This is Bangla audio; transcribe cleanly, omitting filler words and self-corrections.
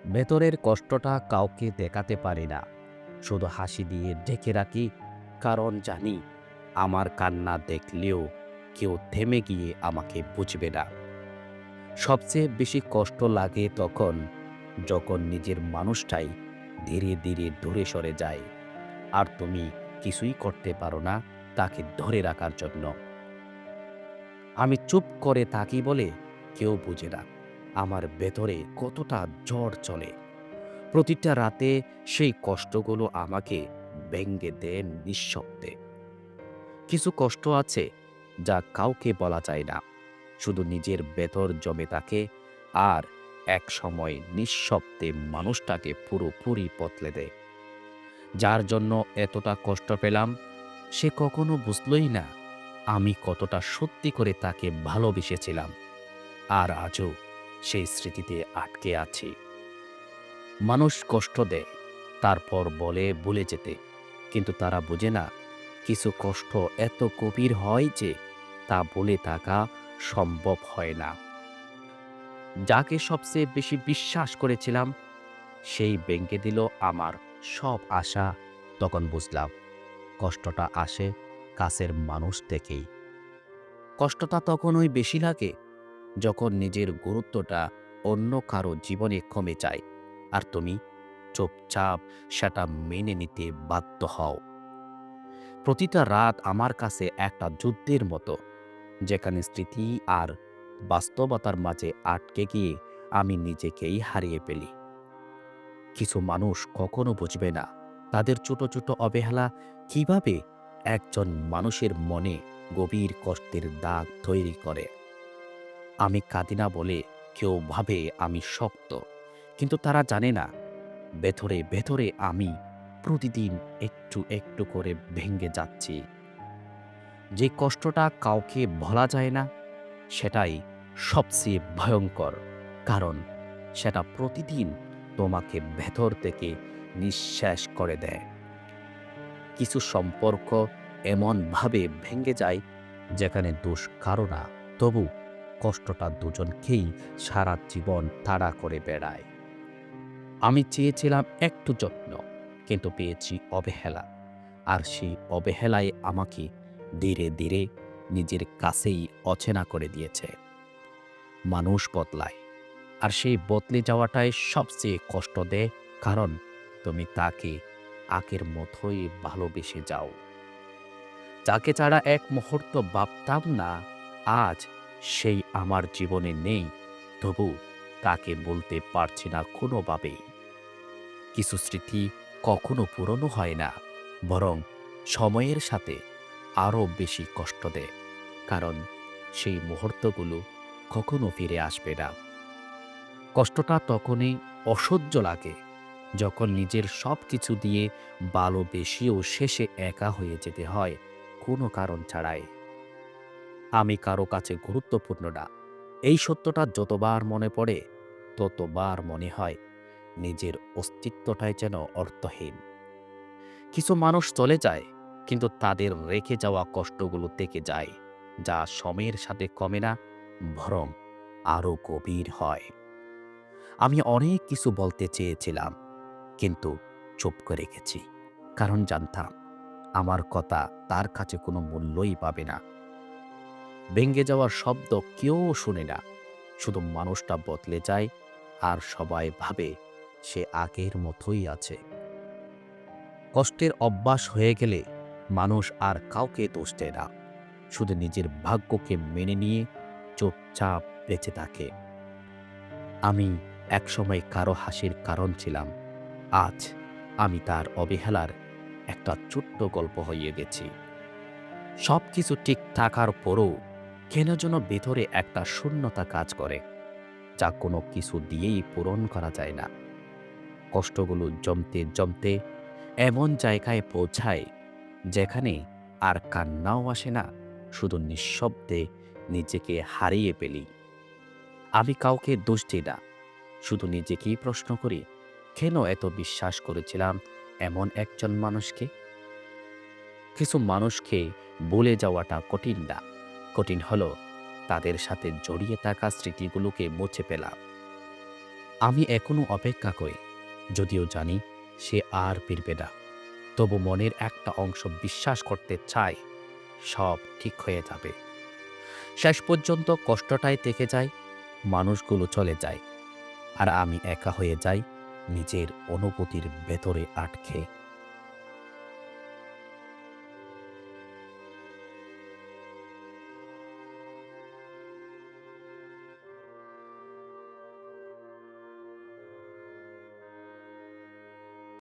ভেতরের কষ্টটা কাউকে দেখাতে পারি না, শুধু হাসি দিয়ে ঢেকে রাখি। কারণ জানি আমার কান্না দেখলেও কেউ থেমে গিয়ে আমাকে বুঝবে না। সবচেয়ে বেশি কষ্ট লাগে তখন, যখন নিজের মানুষটাই ধীরে ধীরে দূরে সরে যায়, আর তুমি কিছুই করতে পারো না তাকে ধরে রাখার জন্য। আমি চুপ করে থাকি বলে কেউ বুঝে না আমার ভেতরে কতটা ঝড় চলে। প্রতিটা রাতে সেই কষ্টগুলো আমাকে ভেঙে দেন নিঃশব্দে। কিছু কষ্ট আছে যা কাউকে বলা যায় না, শুধু নিজের ভেতর জমে থাকে, আর এক সময় নিঃশব্দে মানুষটাকে পুরোপুরি বদলে দেয়। যার জন্য এতটা কষ্ট পেলাম, সে কখনো বুঝলই না আমি কতটা সত্যি করে তাকে ভালোবেসেছিলাম। আর আজও সেই স্মৃতিতে আটকে আছি। মানুষ কষ্ট দেয়, তারপর বলে ভুলে যেতে, কিন্তু তারা বোঝে না কিছু কষ্ট এত গভীর হয় যে তা ভুলে থাকা সম্ভব হয় না। যাকে সবচেয়ে বেশি বিশ্বাস করেছিলাম, সেই ভেঙে দিল আমার সব আশা। তখন বুঝলাম কষ্টটা আসে কাছের মানুষ থেকেই। কষ্টটা তখনই বেশি লাগে যখন নিজের গুরুত্বটা অন্য কারো জীবনে কমে যায়, আর তুমি চুপচাপ সেটা মেনে নিতে বাধ্য হও। প্রতিটা রাত আমার কাছে একটা যুদ্ধের মতো, যেখানে স্মৃতি আর বাস্তবতার মাঝে আটকে গিয়ে আমি নিজেকেই হারিয়ে ফেলি। কিছু মানুষ কখনো বুঝবে না তাদের ছোট ছোট অবহেলা কিভাবে একজন মানুষের মনে গভীর কষ্টের দাগ তৈরি করে। আমি কাঁদি না বলে কেউ ভাবে আমি শক্ত, কিন্তু তারা জানে না ভেতরে ভেতরে আমি প্রতিদিন একটু একটু করে ভেঙে যাচ্ছি। যে কষ্টটা কাউকে বলা যায় না, সেটাই সবচেয়ে ভয়ঙ্কর, কারণ সেটা প্রতিদিন তোমাকে ভেতর থেকে নিঃশেষ করে দেয়। কিছু সম্পর্ক এমনভাবে ভেঙে যায় যেখানে দোষ কারো না, তবু কষ্টটা দুজনকেই সারা জীবন তাড়া করে বেড়ায়। আমি চেয়েছিলাম একটু যত্ন, কিন্তু পেয়েছি অবহেলা, আর সেই অবহেলায় আমাকে ধীরে ধীরে নিজের কাছেই অচেনা করে দিয়েছে। মানুষ বদলায়, আর সেই বদলে যাওয়াটাই সবচেয়ে কষ্ট দেয়, কারণ তুমি তাকে আগের মতোই ভালোবেসে যাও। যাকে ছাড়া এক মুহূর্ত ভাবতাম না, আজ সেই আমার জীবনে নেই, তবু তাকে বলতে পারছি না কোনোভাবেই। কিছু স্মৃতি কখনো পুরনো হয় না, বরং সময়ের সাথে আরও বেশি কষ্ট দেয়, কারণ সেই মুহূর্তগুলো কখনো ফিরে আসবে না। কষ্টটা তখনই অসহ্য লাগে যখন নিজের সব কিছু দিয়ে ভালোবেসেও শেষে একা হয়ে যেতে হয় কোনো কারণ ছাড়াই। আমি কারো কাছে গুরুত্বপূর্ণ না, এই সত্যটা যতবার মনে পড়ে ততবার মনে হয় নিজের অস্তিত্বটাই যেন অর্থহীন। কিছু মানুষ চলে যায়, কিন্তু তাদের রেখে যাওয়া কষ্টগুলো থেকে যায়, যা সময়ের সাথে কমে না, বরং আরো গভীর হয়। আমি অনেক কিছু বলতে চেয়েছিলাম, কিন্তু চুপ করে গেছি, কারণ জানতাম আমার কথা তার কাছে কোনো মূল্যই পাবে না। ভেঙে যাওয়ার শব্দ কেউ শুনে না, শুধু মানুষটা বদলে যায়, আর সবাই ভাবে সে আগের মতোই আছে। কষ্টের অভ্যাস হয়ে গেলে মানুষ আর কাউকে দোষ দেয় না, শুধু নিজের ভাগ্যকে মেনে নিয়ে চুপচাপ বেঁচে থাকে। আমি একসময় কারো হাসির কারণ ছিলাম, আজ আমি তার অবহেলার একটা ছোট্ট গল্প হয়ে গেছি। সবকিছু ঠিক থাকার পরও কেন যেন ভেতরে একটা শূন্যতা কাজ করে, যা কোনো কিছু দিয়েই পূরণ করা যায় না। কষ্টগুলো জমতে জমতে এমন জায়গায় পৌঁছায় যেখানে আর কান্নাও আসে না, শুধু নিঃশব্দে নিজেকে হারিয়ে ফেলি। আমি কাউকে দোষ দিই না, শুধু নিজেকেই প্রশ্ন করি, কেন এত বিশ্বাস করেছিলাম এমন একজন মানুষকে। কিছু মানুষকে ভুলে যাওয়াটা কঠিন না, কঠিন হলো তাদের সাথে জড়িয়ে থাকা স্মৃতিগুলোকে মুছে ফেলা। আমি এখনো অপেক্ষা করি, যদিও জানি সে আর ফিরবে না। তবু মনের একটা অংশ বিশ্বাস করতে চায় সব ঠিক হয়ে যাবে। শেষ পর্যন্ত কষ্টটাই থেকে যায়, মানুষগুলো চলে যায়, আর আমি একা হয়ে যাই নিজের অনুভূতির ভেতরে আটকে।